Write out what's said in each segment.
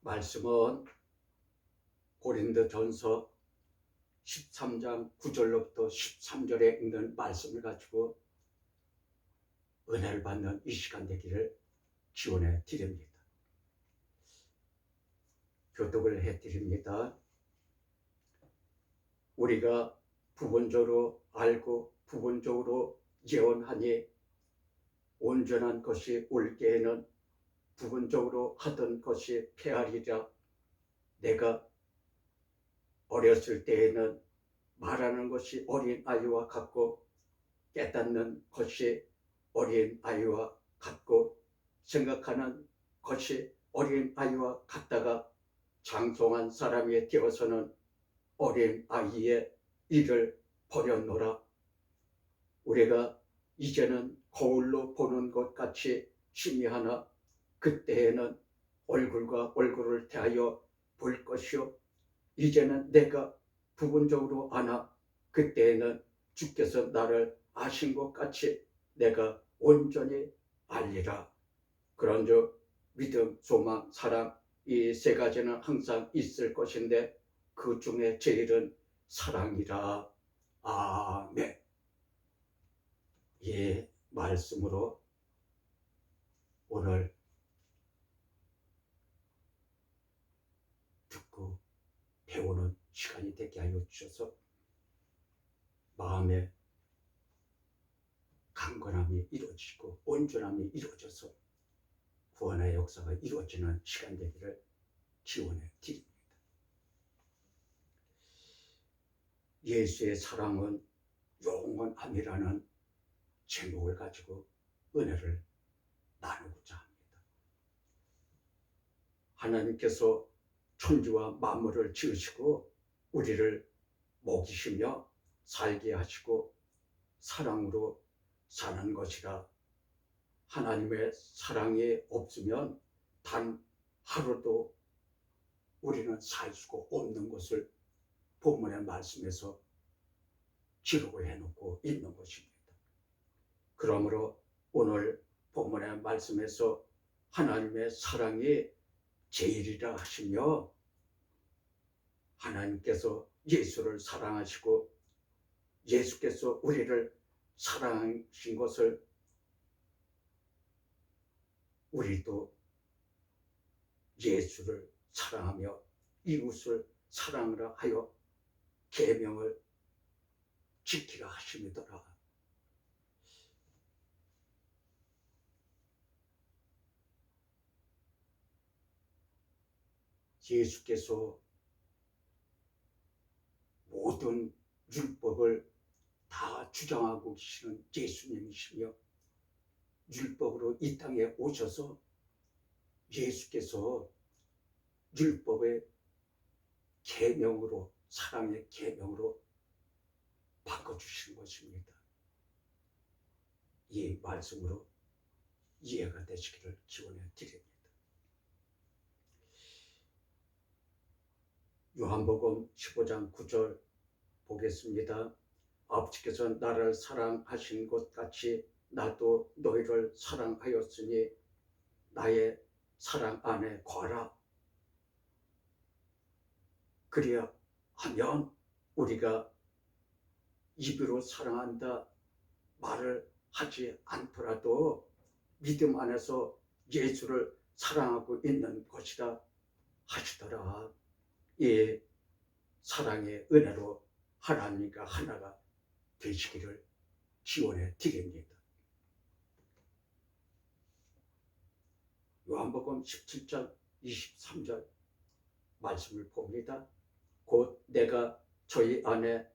말씀은 고린도전서 13장 9절로부터 13절에 있는 말씀을 가지고 은혜를 받는 이 시간 되기를 기원해 드립니다. 교독을 해 드립니다. 우리가 부분적으로 알고 부분적으로 예언하니 온전한 것이 올게에는 부분적으로 하던 것이 폐하리라. 내가 어렸을 때에는 말하는 것이 어린 아이와 같고 깨닫는 것이 어린 아이와 같고 생각하는 것이 어린 아이와 같다가 장성한 사람이 되어서는 어린 아이의 일을 버렸노라. 우리가 이제는 거울로 보는 것 같이 희미하나 그때에는 얼굴과 얼굴을 대하여 볼 것이요 이제는 내가 부분적으로 아나 그때에는 주께서 나를 아신 것 같이 내가 온전히 알리라. 그런즉 믿음, 소망, 사랑 이 세 가지는 항상 있을 것인데 그 중에 제일은 사랑이라. 아멘. 이 말씀으로 오늘 듣고 배우는 시간이 되게 하여 주셔서 마음의 강건함이 이루어지고 온전함이 이루어져서 구원의 역사가 이루어지는 시간 되기를 기원해 드립니다. 예수의 사랑은 영원함이라는 제목을 가지고 은혜를 나누고자 합니다. 하나님께서 천지와 만물을 지으시고 우리를 먹이시며 살게 하시고 사랑으로 사는 것이라. 하나님의 사랑이 없으면 단 하루도 우리는 살 수가 없는 것을 본문의 말씀에서 기록을 해놓고 있는 것입니다. 그러므로 오늘 본문의 말씀에서 하나님의 사랑이 제일이라 하시며 하나님께서 예수를 사랑하시고 예수께서 우리를 사랑하신 것을 우리도 예수를 사랑하며 이웃을 사랑하라 하여 계명을 지키라 하심이더라. 예수께서 모든 율법을 다 주장하고 계시는 예수님이시며 율법으로 이 땅에 오셔서 예수께서 율법의 계명으로 사랑의 계명으로 바꿔주시는 것입니다. 이 말씀으로 이해가 되시기를 기원해 드립니다. 요한복음 15장 9절 보겠습니다. 아버지께서 나를 사랑하신 것 같이 나도 너희를 사랑하였으니 나의 사랑 안에 거하라. 그리야 하면 우리가 입으로 사랑한다 말을 하지 않더라도 믿음 안에서 예수를 사랑하고 있는 것이다 하시더라. 이 사랑의 은혜로 하나님과 하나가 되시기를 기원해 드립니다. 요한복음 17장 23절 말씀을 봅니다. 곧 내가 저희 안에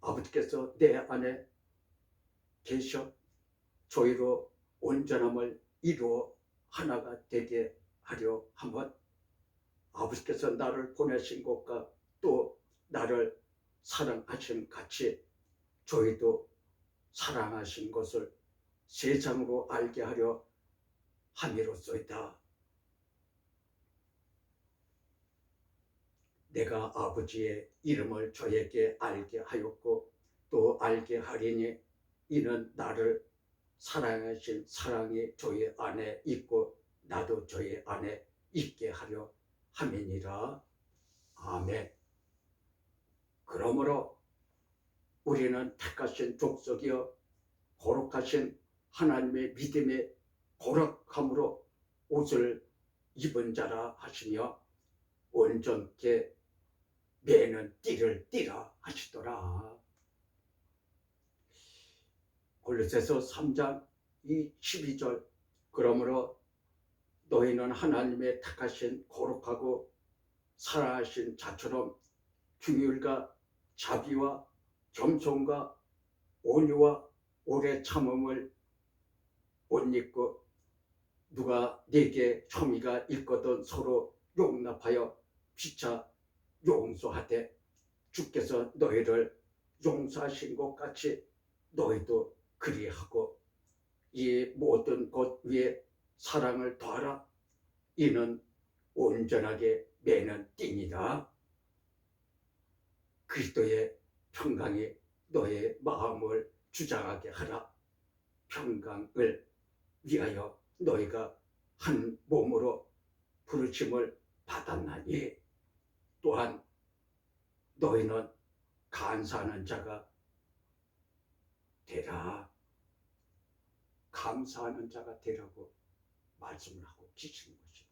아버지께서 내 안에 계셔 저희로 온전함을 이루어 하나가 되게 하려 함은 아버지께서 나를 보내신 것과 또 나를 사랑하신 같이 저희도 사랑하신 것을 세상으로 알게 하려 함이로소이다. 내가 아버지의 이름을 저에게 알게 하였고 또 알게 하리니 이는 나를 사랑하신 사랑이 저희 안에 있고 나도 저희 안에 있게 하려 함이니라. 아멘. 그러므로 우리는 택하신 족속이여 거룩하신 하나님의 믿음의 거룩함으로 옷을 입은 자라 하시며 온전케 매는 띠를 띠라 하시더라. 골로새서 3장 12절 그러므로 너희는 하나님의 택하신 거룩하고 사랑하신 자처럼 긍휼과 자비와 겸손과 온유와 오래 참음을 옷 입고 누가 네게 혐의가 있거든 서로 용납하여 피차 용서하되 주께서 너희를 용서하신 것 같이 너희도 그리하고 이 모든 것 위에 사랑을 더하라. 이는 온전하게 매는 띠니라. 그리스도의 평강이 너의 마음을 주장하게 하라. 평강을 위하여 너희가 한 몸으로 부르심을 받았나니 또한 너희는 감사하는 자가 되라. 감사하는 자가 되라고 말씀을 하고 계시는 것입니다.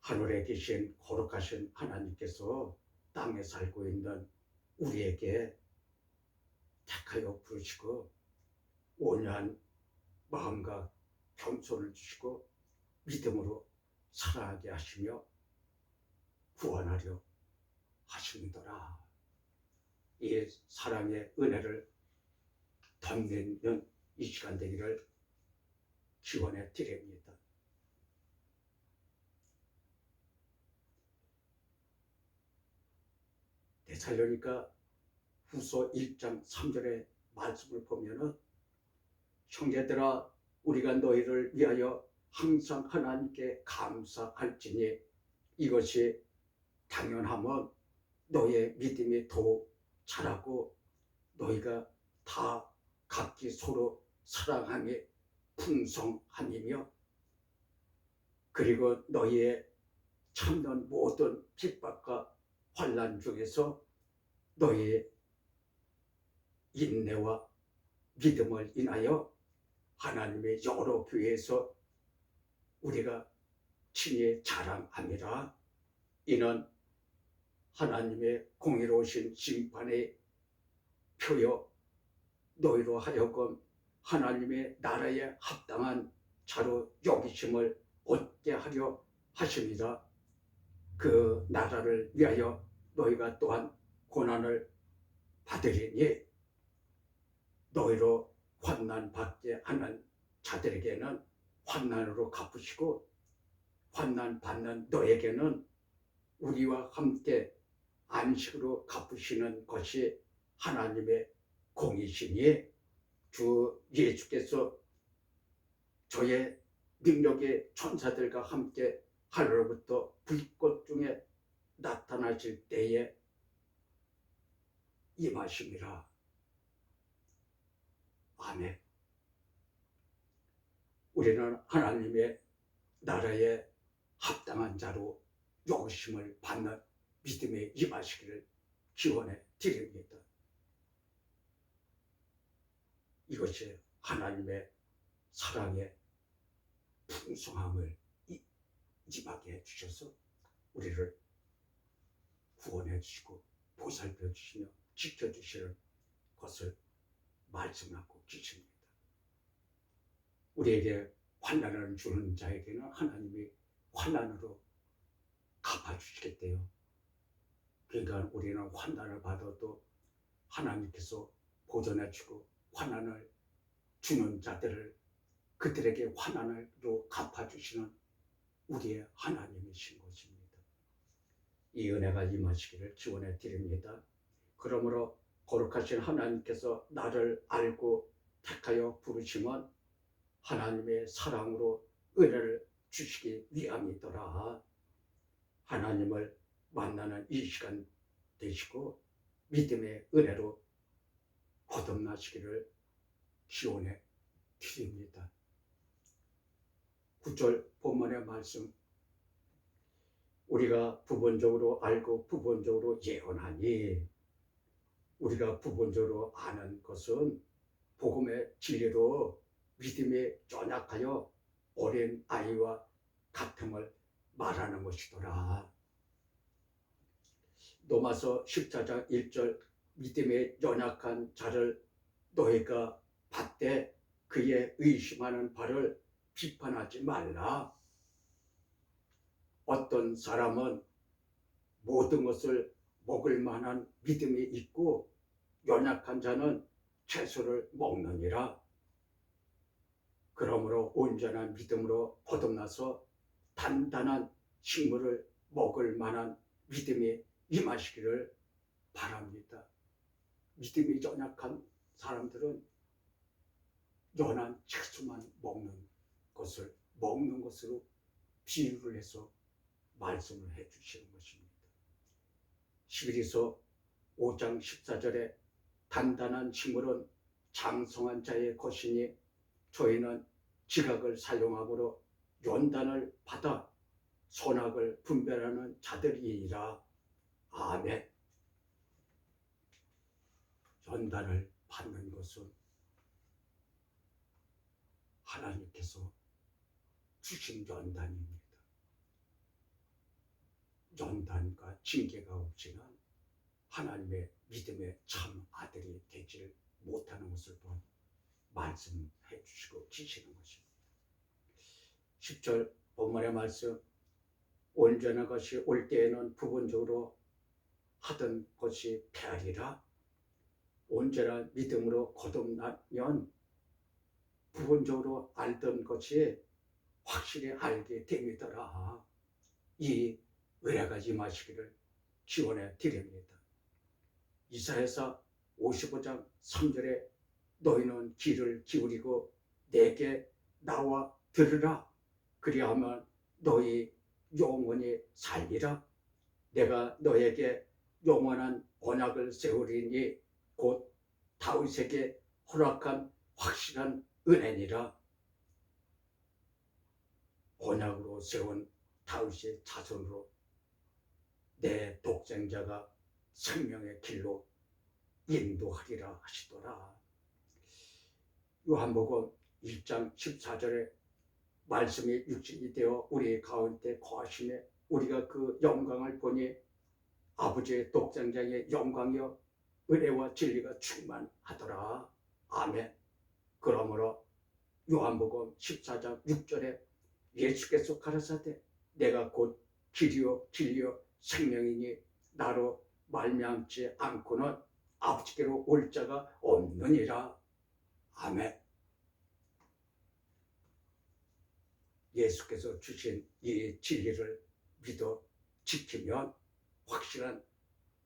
하늘에 계신 거룩하신 하나님께서 땅에 살고 있는 우리에게 택하여 부르시고 온유한 마음과 겸손을 주시고 믿음으로 살아가게 하시며 구원하려 하시는더라. 이 사랑의 은혜를 덧내는 이 시간 되기를 기원해 드립니다. 데살로니가 후서 1장 3절의 말씀을 보면은 형제들아 우리가 너희를 위하여 항상 하나님께 감사할지니 이것이 당연하면 너의 믿음이 더욱 자라고 너희가 다 각기 서로 사랑함이 풍성함이며 그리고 너희의 참는 모든 핍박과 환난 중에서 너희의 인내와 믿음을 인하여 하나님의 여러 교회에서 우리가 친히 자랑함이라. 이는 하나님의 공의로우신 심판의 표여 너희로 하여금 하나님의 나라에 합당한 자로 여기심을 얻게 하려 하십니다. 그 나라를 위하여 너희가 또한 고난을 받으리니 너희로 환난 받게 하는 자들에게는 환난으로 갚으시고 환난 받는 너에게는 우리와 함께 안식으로 갚으시는 것이 하나님의 공이시니 주 예수께서 저의 능력의 천사들과 함께 하늘로부터 불꽃 중에 나타나실 때에 임하심이라. 아멘. 우리는 하나님의 나라에 합당한 자로 여기심을 받는 믿음에 임하시기를 기원해 드립니다. 이것이 하나님의 사랑의 풍성함을 임하게 해주셔서 우리를 구원해 주시고 보살펴 주시며 지켜주시는 것을 말씀하고 계십니다. 우리에게 환난을 주는 자에게는 하나님이 환난으로 갚아주시겠대요. 그러니까 우리는 환난을 받아도 하나님께서 보존해 주고 환난을 주는 자들을 그들에게 환난으로 갚아주시는 우리의 하나님이신 것입니다. 이 은혜가 임하시기를 기원해 드립니다. 그러므로 거룩하신 하나님께서 나를 알고 택하여 부르심은 하나님의 사랑으로 은혜를 주시기 위함이더라. 하나님을 만나는 이 시간 되시고 믿음의 은혜로 거듭나시기를 기원해 드립니다. 9절 본문의 말씀, 우리가 부분적으로 알고 부분적으로 예언하니, 우리가 부분적으로 아는 것은 복음의 진리로 믿음에 연약하여 어린 아이와 같음을 말하는 것이더라. 로마서 14장 1절, 믿음에 연약한 자를 너희가 받되 그의 의심하는 바를 비판하지 말라. 어떤 사람은 모든 것을 먹을 만한 믿음이 있고 연약한 자는 채소를 먹느니라. 그러므로 온전한 믿음으로 거듭나서 단단한 식물을 먹을 만한 믿음이 임하시기를 바랍니다. 믿음이 연약한 사람들은 연한 채소만 먹는 것으로 비유를 해서 말씀을 해주시는 것입니다. 히브리서 5장 14절에 단단한 식물은 장성한 자의 것이니 저희는 지각을 사용함으로 연단을 받아 선악을 분별하는 자들이니라. 아멘. 연단을 받는 것은 하나님께서 주신 연단입니다. 연단과 징계가 없이는 하나님의 믿음의 참 아들이 되지 못하는 것을 또한 말씀해 주시고 계시는 것입니다. 10절 본문의 말씀, 온전한 것이 올 때에는 부분적으로 하던 것이 패하리라. 온전한 믿음으로 거듭나면 부분적으로 알던 것이 확실히 알게 됩니다라. 이 은혜가 임하시기를 기원해 드립니다. 이사야서 55장 3절에 너희는 귀를 기울이고 내게 나와 들으라. 그리하면 너희 영원히 살리라. 내가 너에게 영원한 언약을 세우리니 곧 다윗에게 허락한 확실한 은혜니라. 언약으로 세운 다윗의 자손으로 내 독생자가 생명의 길로 인도하리라 하시더라. 요한복음 1장 14절에 말씀이 육신이 되어 우리 가운데 거하시네 우리가 그 영광을 보니 아버지의 독생자의 영광이여 은혜와 진리가 충만하더라. 아멘. 그러므로 요한복음 14장 6절에 예수께서 가라사대 내가 곧 길이요 진리요 생명이니 나로 말미암지 않고는 아버지께로 올 자가 없느니라. 아멘. 예수께서 주신 이 진리를 믿어 지키면 확실한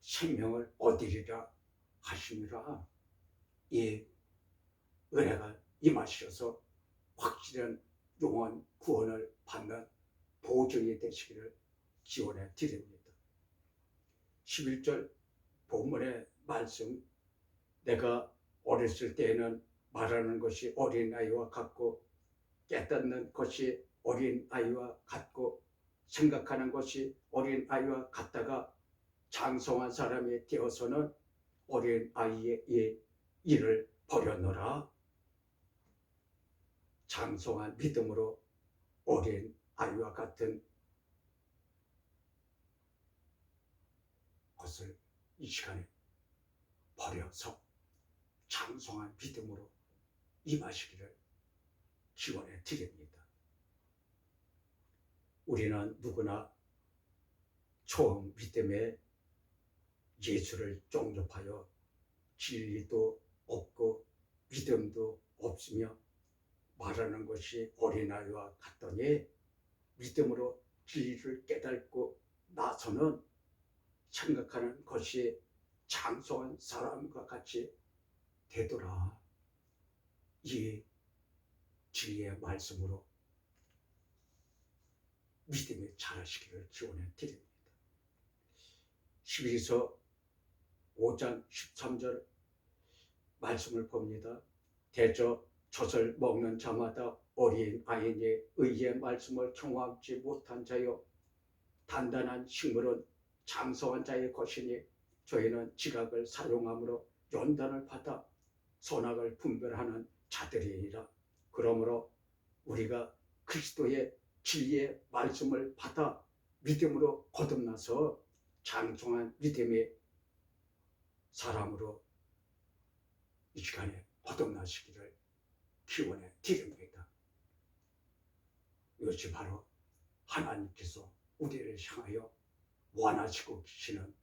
생명을 얻으리라 하시니라. 이 은혜가 임하셔서 확실한 영원 구원을 받는 보증이 되시기를 기원해 드립니다. 11절 본문의 말씀, 내가 어렸을 때에는 말하는 것이 어린아이와 같고 깨닫는 것이 어린아이와 같고 생각하는 것이 어린아이와 같다가 장성한 사람이 되어서는 어린아이의 일을 버렸노라. 장성한 믿음으로 어린아이와 같은 것을 이 시간에 버려서 장성한 믿음으로 임하시기를 기원해 드립니다. 우리는 누구나 처음 믿음에 예수를 영접하여 진리도 없고 믿음도 없으며 말하는 것이 어린아이와 같더니 믿음으로 진리를 깨닫고 나서는 생각하는 것이 장성한 사람과 같이 되더라. 이 진리의 말씀으로 믿음이 자라시기를 기원해 드립니다. 11서 5장 13절 말씀을 봅니다. 대저 젖을 먹는 자마다 어린 아이니 의의 말씀을 경험하지 못한 자요 단단한 식물은 장성한 자의 것이니 저희는 지각을 사용함으로 연단을 받아 선악을 분별하는 자들이니라. 그러므로 우리가 그리스도의 진리의 말씀을 받아 믿음으로 거듭나서 장성한 믿음의 사람으로 이 시간에 거듭나시기를 기원해 드립니다. 이것이 바로 하나님께서 우리를 향하여 원하시고 계시는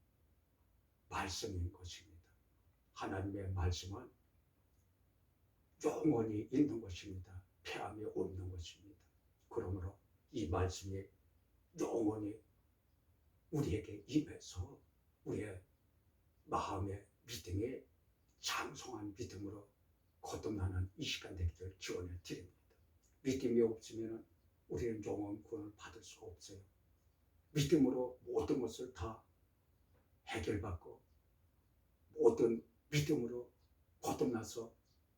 말씀인 것입니다. 하나님의 말씀은 영원히 있는 것입니다. 폐함이 없는 것입니다. 그러므로 이 말씀이 영원히 우리에게 임해서 우리의 마음의 믿음이 장성한 믿음으로 거듭나는 이 시간 되기를 기원해 드립니다. 믿음이 없으면 우리는 영원 구원을 받을 수가 없어요. 믿음으로 모든 것을 다 해결받고 모든 믿음으로 거듭나서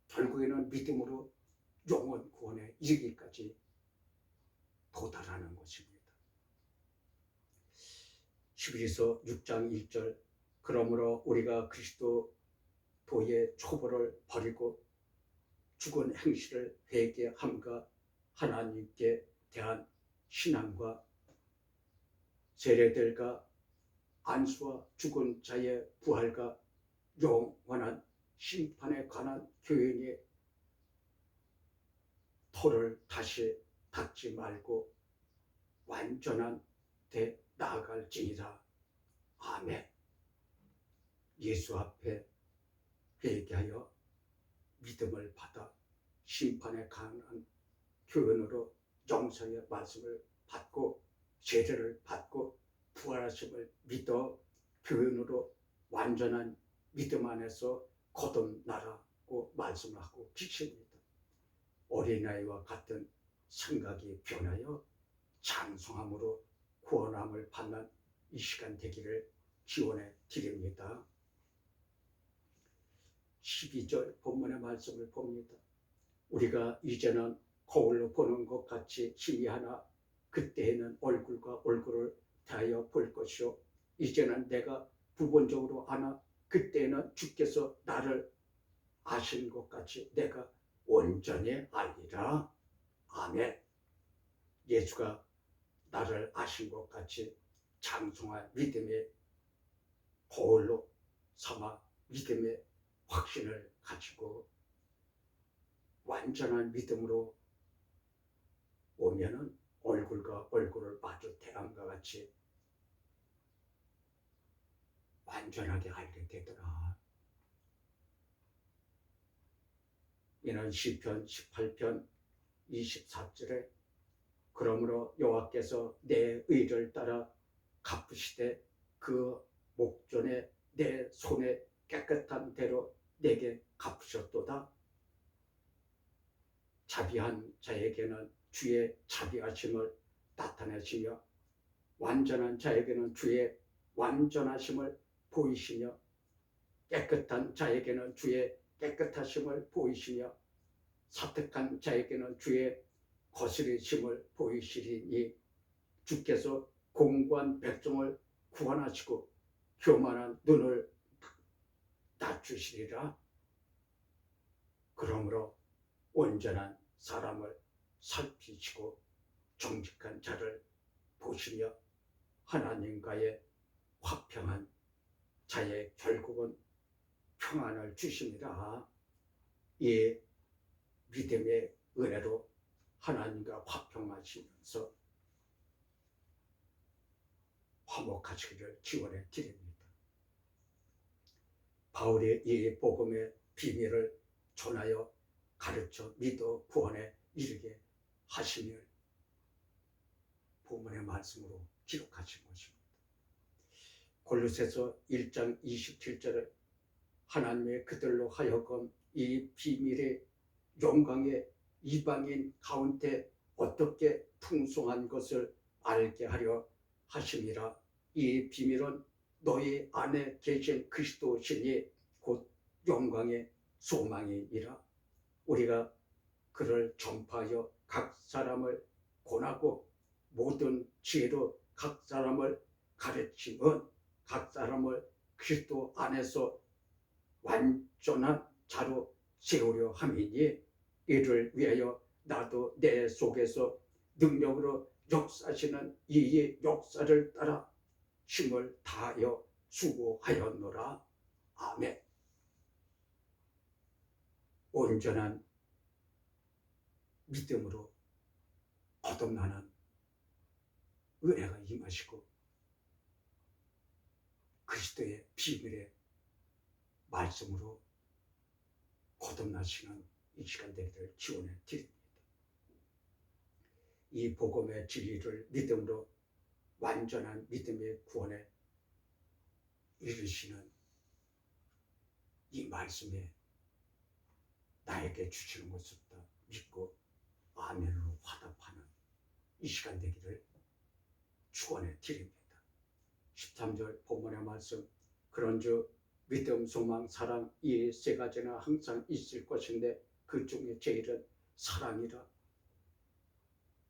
결국에는 믿음으로 영원 구원에 이르기까지 도달하는 것입니다. 히브리서 6장 1절 그러므로 우리가 그리스도의 초보를 버리고 죽은 행실을 회개함과 하나님께 대한 신앙과 세례들과 안수와 죽은 자의 부활과 영원한 심판에 관한 교훈이 토를 다시 닫지 말고 완전한 데 나아갈지니라. 아멘. 예수 앞에 회개하여 믿음을 받아 심판에 관한 교훈으로 영생의 말씀을 받고 세례를 받고 부활하심을 믿어 교훈으로 완전한 믿음 안에서 거듭나라고 말씀을 하고 계십니다. 어린아이와 같은 생각이 변하여 장성함으로 구원함을 받는 이 시간 되기를 기원해 드립니다. 12절 본문의 말씀을 봅니다. 우리가 이제는 거울로 보는 것 같이 희미하나 그때에는 얼굴과 얼굴을 대하여 볼 것이요 이제는 내가 부분적으로 아나 그때에는 주께서 나를 아신 것 같이 내가 온전히 알리라. 아멘. 예수가 나를 아신 것 같이 장성한 믿음의 거울로 삼아 믿음의 확신을 가지고 완전한 믿음으로 오면은 얼굴과 얼굴을 마주 대함과 같이 완전하게 알게 되더라. 이는 시편 18편 24절에 그러므로 여호와께서 내 의를 따라 갚으시되 그 목전에 내 손에 깨끗한 대로 내게 갚으셨도다. 자비한 자에게는 주의 자비하심을 나타내시며 완전한 자에게는 주의 완전하심을 보이시며 깨끗한 자에게는 주의 깨끗하심을 보이시며 사특한 자에게는 주의 거스리심을 보이시리니 주께서 공고한 백성을 구원하시고 교만한 눈을 낮추시리라. 그러므로 온전한 사람을 살피시고 정직한 자를 보시며 하나님과의 화평한 자의 결국은 평안을 주십니다. 이 믿음의 은혜로 하나님과 화평하시면서 화목하시기를 기원해 드립니다. 바울이 이 복음의 비밀을 전하여 가르쳐 믿어 구원에 이르게 하시며 본문의 말씀으로 기록하신 것입니다. 골로새서 1장 27절에 하나님의 그들로 하여금 이 비밀의 영광의 이방인 가운데 어떻게 풍성한 것을 알게 하려 하심이라. 이 비밀은 너희 안에 계신 그리스도시니 곧 영광의 소망이니라. 우리가 그를 전파하여 각 사람을 권하고 모든 지혜로 각 사람을 가르치면 각 사람을 그리스도 안에서 완전한 자로 세우려 함이니 이를 위하여 나도 내 속에서 능력으로 역사하시는 이의 역사를 따라 힘을 다하여 수고하였노라. 아멘. 온전한 믿음으로 거듭나는 은혜가 임하시고 그리스도의 비밀의 말씀으로 거듭나시는 이 시간 되기를 기원해 드립니다. 이 복음의 진리를 믿음으로 완전한 믿음의 구원에 이르시는 이 말씀에 나에게 주시는 것을 믿고 아멘으로 화답하는 이 시간 되기를 축원해 드립니다. 13절 본문의 말씀, 그런즉 믿음, 소망, 사랑 이 세 가지는 항상 있을 것인데 그 중에 제일은 사랑이라.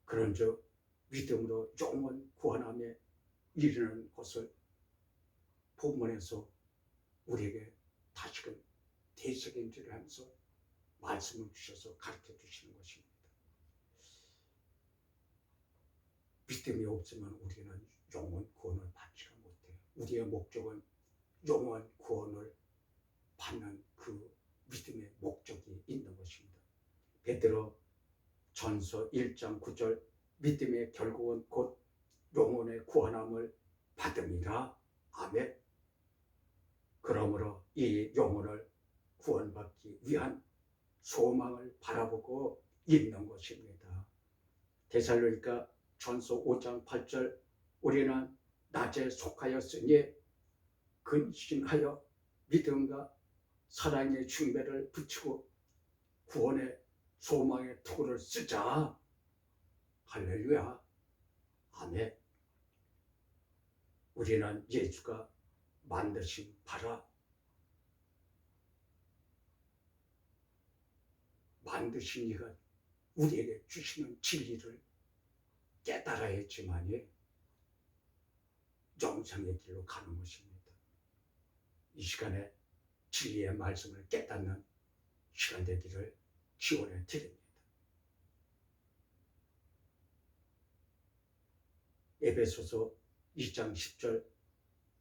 그런즉 믿음으로 영원 구원함에 이르는 것을 본문에서 우리에게 다시금 되새김질을 하면서 말씀을 주셔서 가르쳐 주시는 것입니다. 믿음이 없으면 우리는 영원 구원을 받지가 못해요. 우리의 목적은 영원 구원을 받는 그 믿음의 목적이 있는 것입니다. 베드로 전서 1장 9절, 믿음의 결국은 곧 영혼의 구원함을 받음이라. 아멘. 그러므로 이 영혼을 구원받기 위한 소망을 바라보고 있는 것입니다. 데살로니가 전서 5장 8절, 우리는 낮에 속하였으니 근신하여 믿음과 사랑의 중배를 붙이고 구원의 소망의 토를 쓰자. 할렐루야. 아멘. 우리는 예수가 만드신 바라, 만드신 이가 우리에게 주시는 진리를 깨달아야지만이 영생의 길로 가는 것입니다. 이 시간에 진리의 말씀을 깨닫는 시간 되기를 기원해 드립니다. 에베소서 2장 10절,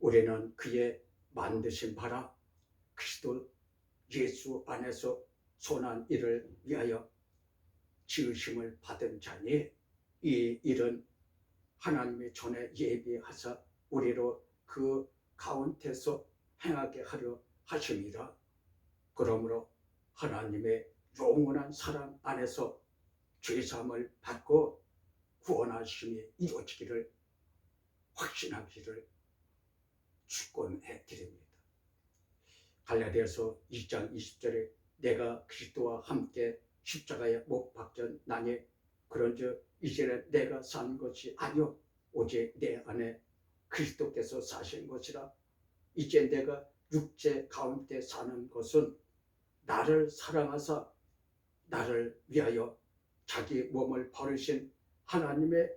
우리는 그의 만드신 바라 그리스도 예수 안에서 선한 일을 위하여 지으심을 받은 자니 이 일은 하나님이 전에 예비하사 우리로 그 가운데서 행하게 하려 하심이라. 그러므로 하나님의 영원한 사랑 안에서 죄사함을 받고 구원하심이 이루어지기를 확신하기를 축원해 드립니다. 갈라디아서 2장 20절에 내가 그리스도와 함께 십자가에 못 박혔나니 그런즉 이제는 내가 산 것이 아니요 오직 내 안에 그리스도께서 사신 것이라. 이제 내가 육체 가운데 사는 것은 나를 사랑하사 나를 위하여 자기 몸을 버리신 하나님의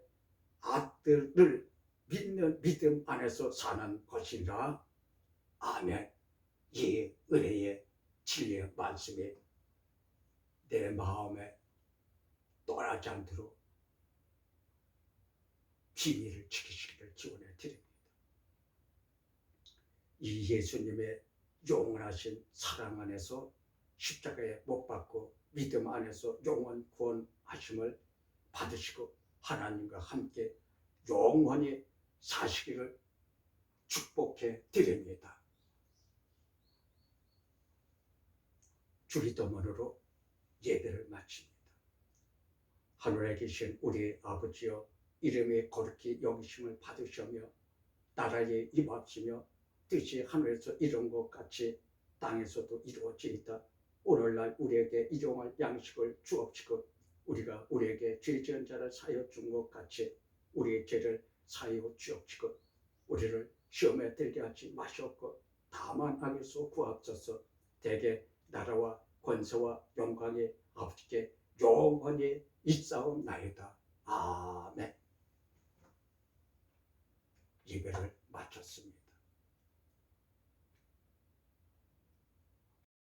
아들을 믿는 믿음 안에서 사는 것이라. 아멘. 이 은혜의 진리의 말씀이 내 마음에 떠나지 않도록 비밀을 지키시기를 기원해 드립니다. 이 예수님의 영원하신 사랑 안에서 십자가에 못 박고 믿음 안에서 영원 구원하심을 받으시고 하나님과 함께 영원히 사시기를 축복해 드립니다. 주기도문으로 예배를 마칩니다. 하늘에 계신 우리 아버지여, 이름이 거룩히 여기심을 받으시며 나라에 임하시며 뜻이 하늘에서 이룬 것 같이 땅에서도 이루어지이다. 오늘날 우리에게 일용할 양식을 주옵시고 우리가 우리에게 죄 지은 자를 사하여 준 것 같이 우리의 죄를 사하여 주옵시고 우리를 시험에 들게 하지 마시옵고 다만 악에서 구하옵소서. 대개 나라와 권세와 영광이 아버지께 영원히 있사옵나이다. 아멘. 예배를 마쳤습니다.